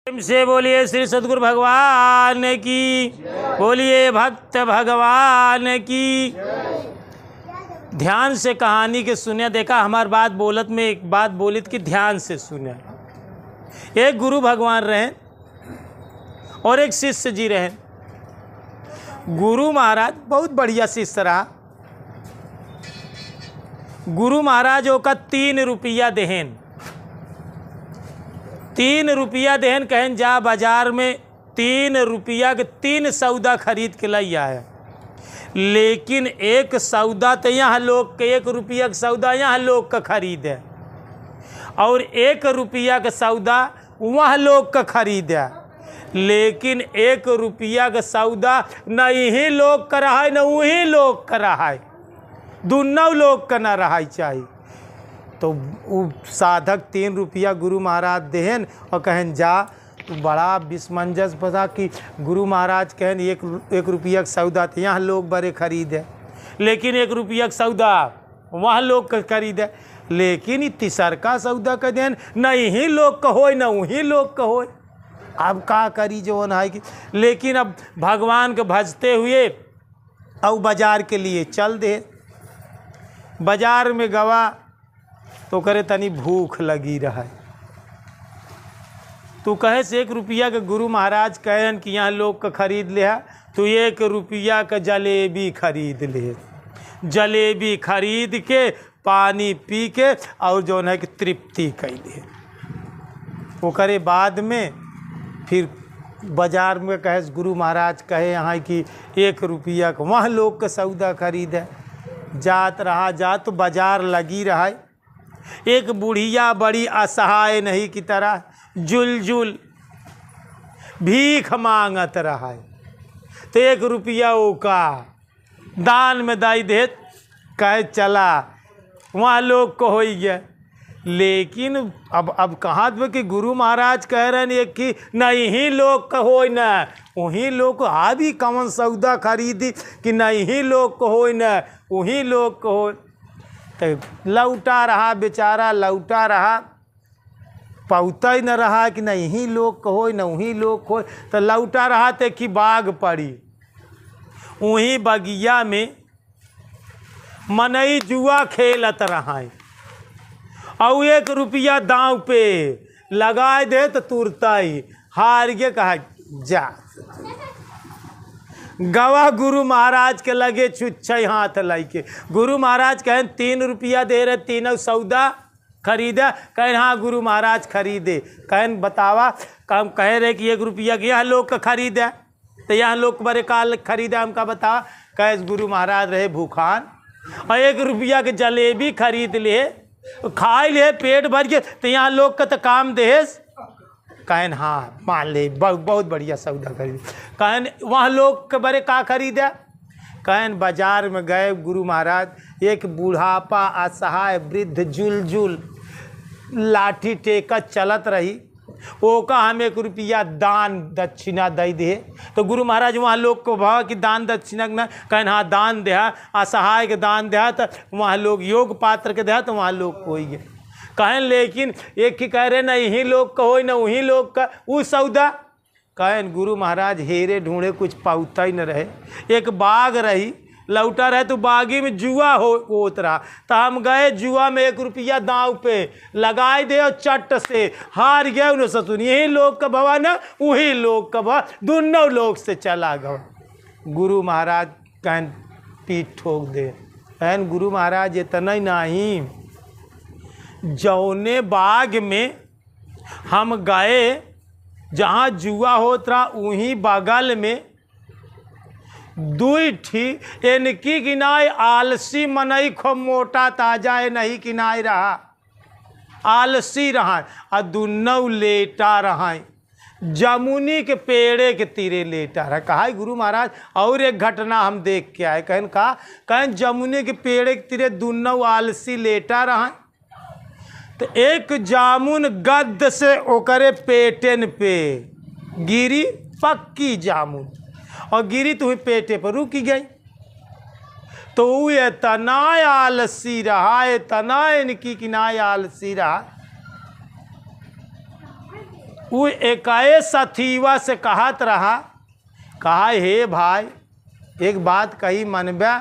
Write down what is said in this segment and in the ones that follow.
प्रेम से बोलिए श्री सद्गुरु भगवान की, बोलिए भक्त भगवान की। ध्यान से कहानी के सुने। देखा हमार बात बोलत में एक बात बोलित कि ध्यान से सुने। एक गुरु भगवान रहे और एक शिष्य जी रहे। गुरु महाराज बहुत बढ़िया शिष्य रहा। गुरु महाराज ओका 3 रुपया देहन, 3 रुपया देहन, कहन जा बाजार में 3 रुपया के 3 सौदा खरीद के लाई आया। लेकिन एक सौदा तो यहाँ लोग के 1 रुपया का सौदा यहाँ लोग का खरीद है और 1 रुपया का सौदा वहाँ लोग का खरीद है। लेकिन 1 रुपया का सौदा न यही लोग का रहा है न वही लोग का रहा है, दोनों लोग का न रहा चाहिए। तो वो साधक 3 रुपया गुरु महाराज देहन और कहन जा। तो बड़ा विस्मंजस पता कि गुरु महाराज कहन 1 रुपया का सौदा तो यहाँ लोग बड़े खरीद है, लेकिन 1 रुपया का सौदा वहाँ लोग का खरीद है। लेकिन तीसर का सौदा का देन न यही लोग का हो न वही लोग का हो। अब का करी जो है कि, लेकिन अब भगवान के भजते हुए और बाजार के लिए चल दे। बाजार में गवा तो करे तनी भूख लगी रहा। तो कहे से 1 रुपया के गुरु महाराज कहन कि यहाँ लोग का खरीद ले, तो 1 रुपया का जलेबी खरीद ले। जलेबी खरीद के पानी पी के और जो है कि तृप्ति कैले। वो करे बाद में फिर बाजार में कहे गुरु महाराज कहे यहाँ कि 1 रुपया का वहाँ लोग का सौदा खरीद है। जात रहा जात तो बाजार लगी रहा। एक बुढ़िया बड़ी असहाय नहीं की तरह जुल भीख मांगत रहा है। तो 1 रुपया ओका दान में दाई देत, कहे चला वहाँ लोग को हो गया। लेकिन अब कहाँ तो कि गुरु महाराज कह रहे हैं कि नहीं ही लोग का हो न वही लोग को भी कौन सौदा खरीदी कि नहीं ही लोग को हो न वही लोग को हो। तो लौटा रहा बेचारा, लौटा रहा, पौता ही न रहा कि नहीं ही लोग को हो न वही लोग को। तो लौटा रहा तो कि बाग पड़ी, वहीं बगिया में मनई जुआ खेलत रहा और 1 रुपया दांव पे लगाए दे तो तुरता ही हार गए। कहा जा गवा गुरु महाराज के लगे छुच्छे हाथ लाई के। गुरु महाराज कहें 3 रुपया दे रहे, 3 सौदा खरीदा। कहें हाँ गुरु महाराज खरीदे। कहें बतावा, हम कह रहे कि 1 रुपया के यहाँ लोग का खरीदा तो यहाँ लोग बड़े काल खरीदा, हमका बतावा। कहे गुरु महाराज रहे भूखान और 1 रुपया के जलेबी खरीद ले, खाए ले पेट भर के, तो यहाँ लोग का तो काम देस। कहन हाँ मान ले बहुत बढ़िया सौदा खरीद। कहन वहाँ लोग के बड़े का खरीदा। कहन बाजार में गए गुरु महाराज, एक बुढ़ापा असहाय वृद्ध जुल लाठी टेका चलत रही। ओका हम 1 रुपया दान दक्षिणा दे दे। तो गुरु महाराज वहाँ लोग को भाव कि दान दक्षिणा न, कहन हाँ दान दे, असहाय के दान दे। तो वहाँ लोग योग पात्र के दे तो वहाँ लोग को ही कहन। लेकिन एक ही कह रहे न यही लोग का हो न वही लोग का वो सौदा। कहन गुरु महाराज हेरे ढूंढे कुछ पाउता ही न रहे। एक बाग रही, लौटा रहे तो बागी में जुआ होत रहा। तो हम गए जुआ में 1 रुपया दांव पे लगाए दे और चट से हार गए। उन्हें ससुन यही लोग का भवा न वही लोग का भवा, दोनों लोग से चला गया। गुरु महाराज कहन पीठ ठोक दे। कहन गुरु महाराज इतना ही नहीं, जौने बाग में हम गए जहाँ जुआ होत रहा वहीं बगल में 2 ठी इनकी किनाए आलसी मनई खो मोटा ताजा नहीं किनाए रहा, आलसी रहा और दोनों लेटा रहा जमुनी के पेड़े के तीरे लेटा रहा। कहा गुरु महाराज और एक घटना हम देख के आए। कहन कहा, कहन जमुनी के पेड़े के तीरे दोनों आलसी लेटा रहा। तो एक जामुन गद्द से ओकरे पेटन पे गिरी, पक्की जामुन, और गिरी तो पेटे पर रुकी गई। तो वो इतना आलसी रहा, इतना इनकी किनाए आलसी रहा, वो एकाए साथीवा से कहत रहा, कहा हे भाई एक बात कही मनबा,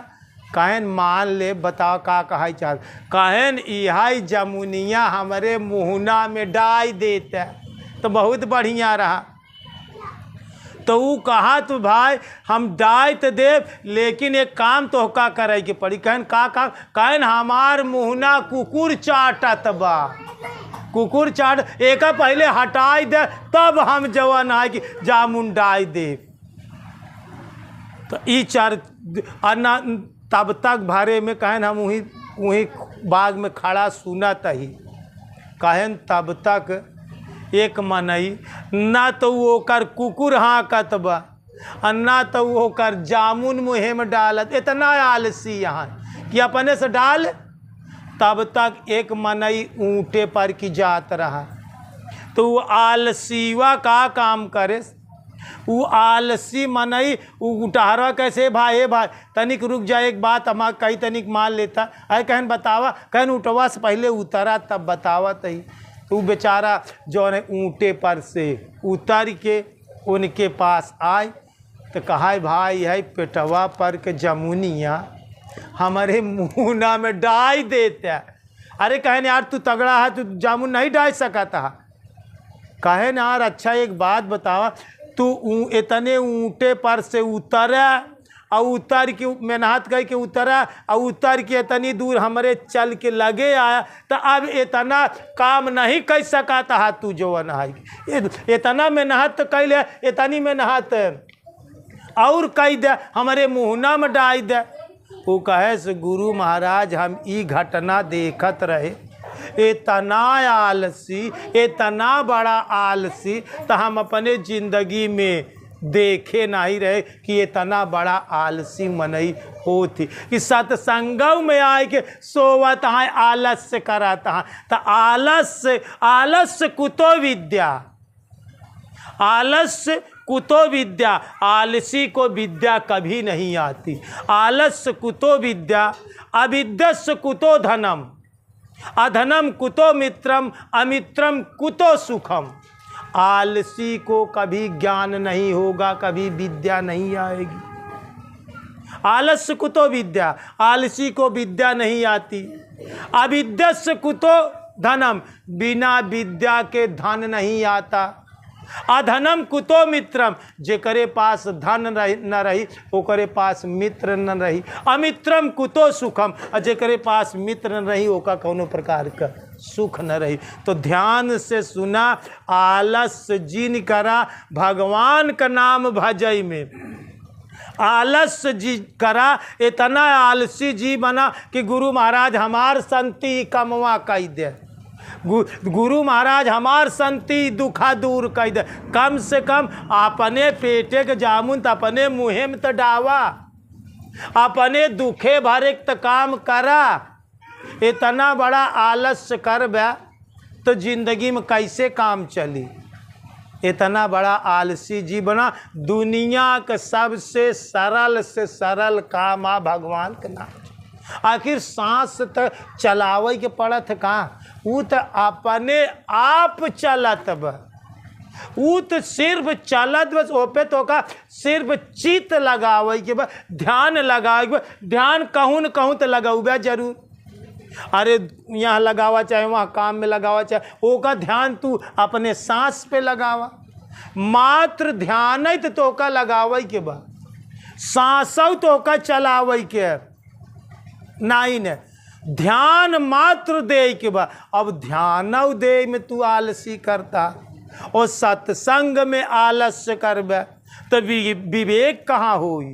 कहन मान ले, बताओ का कहा चाह, कहन इहाई जमुनिया हमारे मुहना में डाई देता तो बहुत बढ़िया रहा। तो वो कहा तो भाई हम डाई तो देव, लेकिन एक काम तो का करे के पड़ी। कहन का काम? कहन हमार मुहना कुकुर चाटत बा, कुकुर चाट, एक पहले हटाई दे तब हम जवान है कि जामुन डाई दे। तो ई चार अन्ना तब तक भारे में कहन हम वहीं बाग में खड़ा सुनत ही। कहन तब तक एक मनई ना तो वो कर कुकुर हाँकत बा, ना तो वो कर जामुन मुँह में डालत, इतना आलसी यहाँ कि अपने से डाल। तब तक एक मनई ऊँटे पर की जात रहा। तो वो आलसीवा का काम करे, वो आलसी मनई उठारवा कैसे, भाई हे भाई तनिक रुक जाए, एक बात हम कहीं तनिक मान लेता है। कहन बतावा, कहन उठवा से पहले उतरा तब बतावा तही। तो बेचारा जो है ऊँटे पर से उतर के उनके पास आए तो कहा भाई है पेटवा पर के जमुनिया हमारे मुहना में डाई देता। अरे कहने यार तू तगड़ा है, तू जामुन नहीं डाल सका था। कहे ना यार अच्छा एक बात बतावा, तू इतने ऊँटे पर से उतरा और उतर के मेहनत करके उतरा और उतर के इतनी दूर हमारे चल के लगे आया, तो अब इतना काम नहीं कर सका था तू जो है इतना मेहनत तो कैले, इतनी मेहनत और कह दे हमारे मुहना में डाल दे। वो कहे से गुरु महाराज हम ई घटना देखत रहे, इतना आलसी, इतना बड़ा आलसी तो हम अपने जिंदगी में देखे नहीं रहे कि इतना बड़ा आलसी मनई होती कि सत्संगों में आए के सोवत है आलस्य कराता है। तो आलस्य कुतो विद्या, आलस्य कुतो विद्या, आलसी को विद्या कभी नहीं आती। आलस्य कुतो विद्या, अविद्यस्य कुतो धनम, अधनम कुतो मित्रम, अमित्रम कुतो सुखम। आलसी को कभी ज्ञान नहीं होगा, कभी विद्या नहीं आएगी। आलस्य कुतो विद्या, आलसी को विद्या नहीं आती। अविद्यस्य कुतो धनम, बिना विद्या के धन नहीं आता। अधनम कुतो मित्रम, जेकरे पास धन न रही ओकरे पास मित्र न रही। अमित्रम कुतो सुखम, जेकरे पास मित्र न रही ओका कौनो प्रकार का सुख न रही। तो ध्यान से सुना, आलस्य जिन करा भगवान का नाम भजई में, आलस्य जी करा इतना आलसी जी बना कि गुरु महाराज हमार संति कमवा कह दे, गुरु महाराज हमार संति दुखा दूर कर दे। कम से कम अपने पेटे के जामुन तो अपने मुँह में तो डावा, अपने दुखे भरे तो काम करा। इतना बड़ा आलस्य कर बा तो जिंदगी में कैसे काम चली। इतना बड़ा आलसी जी बना, दुनिया का सबसे सरल से सरल काम आ भगवान के नाम। आखिर सांस तो चलावे के पड़त कहाँ, वो तो अपने आप चलत बा, वो तो सिर्फ चलत बस। ओपे तो का सिर्फ चित लगावे के बा, ध्यान लगावे के बा। ध्यान कहूँ न कहूँ तो लगावे जरूर। अरे यहाँ लगावा चाहे वहाँ काम में लगावा चाहे, ओका ध्यान तू अपने सांस पे लगावा। मात्र ध्यान ही तो का लगावे के बा, सांसौ तो का चलावे के नहीं न, ध्यान मात्र दे के बा। अब ध्यान दे में तू आलसी करता और सत्संग में आलस्य करबे तो विवेक कहाँ होई।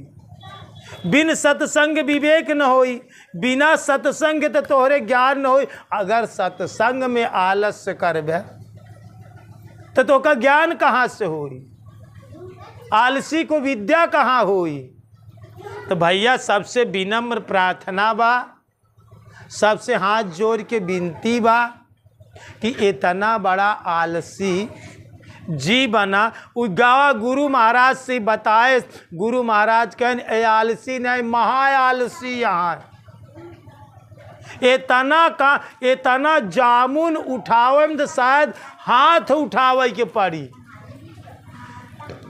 बिन सत्संग विवेक न होई, बिना सत्संग तो तोहरे ज्ञान न होई। अगर सत्संग में आलस्य करबे तो का ज्ञान कहाँ से होई, आलसी को विद्या कहाँ होई। तो भैया सबसे विनम्र प्रार्थना बा, सबसे हाथ जोड़ के विनती बा कि इतना बड़ा आलसी जी बना उगावा गुरु महाराज से बताए। गुरु महाराज कहें ए आलसी नहीं, महा आलसी यहाँ इतना जामुन उठावे में तो शायद हाथ उठावे के पड़ी।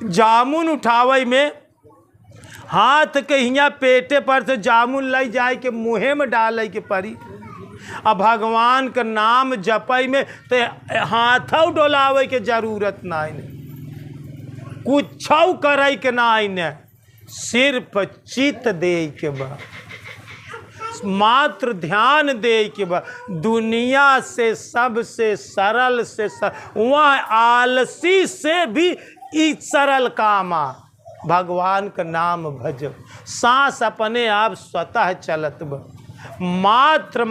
जामुन उठावे में हाथ के हियाँ पेटे पर से जामुन ले जाए के मुँहे में डाले के पड़ी। अब भगवान का नाम जपई में तो हाथ डोलावे के जरूरत नहीं, कुछ करे के नहीं, सिर्फ चित दे के बा, मात्र ध्यान दे के बा। दुनिया से सबसे सरल से वह आलसी से भी सरल काम आ भगवान का नाम भजब। सांस अपने आप स्वतः चलत बा, मात्र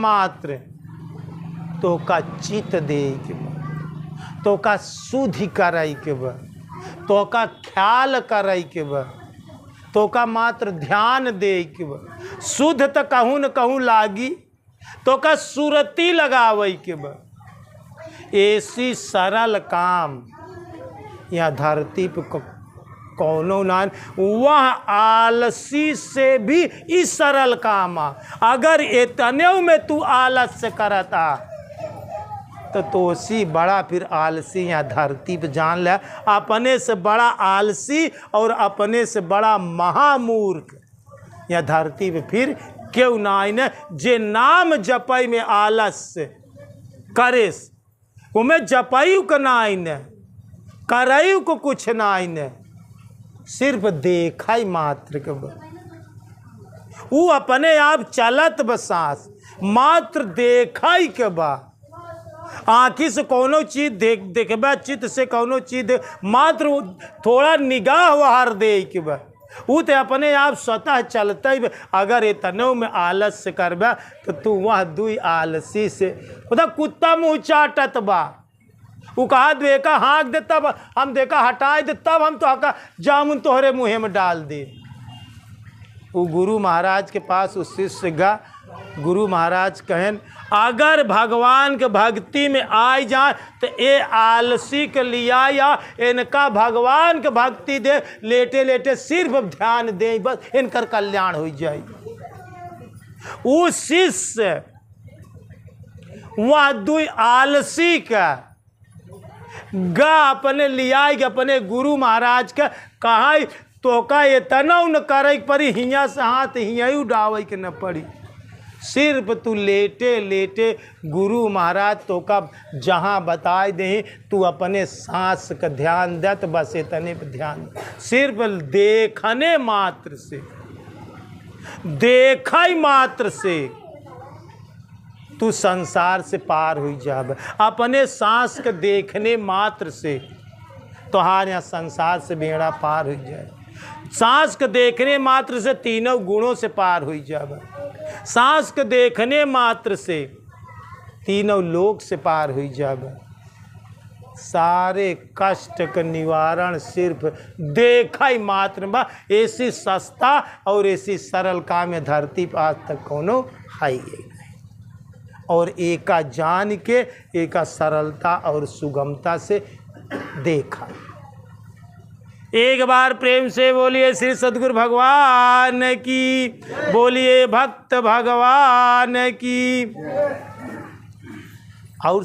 तो का चित दे के बा, तो का शुद्धि करे के बा, तो का ख्याल करे के बा, तो का मात्र ध्यान दे के बा। शुद्ध तो कहूँ न कहूँ लागी, तो का सुरती लगावे के बा। ऐसी सरल काम यहाँ धरती पे कौनो ना, वह आलसी से भी इस सरल काम आ। अगर इतने में तू आलस से करता तो तोसी बड़ा फिर आलसी यहाँ धरती पे जान ले। अपने से बड़ा आलसी और अपने से बड़ा महामूर्ख यहाँ धरती पे फिर क्यों ना आई न। जे नाम जपई में आलस करे उमें जपई को ना आई न, करई को कुछ ना आई न, सिर्फ देखा मात्र के बा। वो अपने आप चलत बसास मात्र देखा के बा। आँखी से कोनो चीज देखबा, चित्त से कोनो चीज मात्र थोड़ा निगाह वहार दे के बा। वो तो अपने आप स्वतः चलता ही। अगर इतने में आलस से करबा तो तू वह दुई आलसी से मतलब कुत्ता मुँह चाटत बा। वो कहा देखा हाँक दे तब हम देखा हटाए दे तब हम तो हका जामुन तोहरे मुँहे में डाल दे। वो गुरु महाराज के पास उस शिष्य गा। गुरु महाराज कहन अगर भगवान के भक्ति में आई जाए तो ये आलसी के लिया या इनका भगवान के भक्ति दे, लेटे लेटे सिर्फ ध्यान दे, बस इनकर कल्याण हो जाए। वो शिष्य वह दुई आलसी का गा अपने लिया के अपने गुरु महाराज का कहा तो का इतना न करे पड़ी, हिया से हाथ हिया ही उड़ावे के न पड़ी। सिर्फ तू लेटे लेटे गुरु महाराज तो का जहाँ बताए दे तू अपने सांस का ध्यान दे, तो बस इतने पे ध्यान। सिर्फ देखने मात्र से, देखा ही मात्र से तू संसार से पार हो जाब। अपने सांस के देखने मात्र से तुहार यहाँ संसार से बेड़ा पार हो जाए। सांस के देखने मात्र से तीनों गुणों से पार हो जाब। सांस के देखने मात्र से तीनों लोक से पार हो जाब। सारे कष्ट का निवारण सिर्फ देखा ही मात्र बा। ऐसी सस्ता और ऐसी सरल काम में धरती पर आज तक कोनो है नहीं। और एका जान के एका सरलता और सुगमता से देखा। एक बार प्रेम से बोलिए श्री सद्गुरु भगवान की, बोलिए भक्त भगवान की। और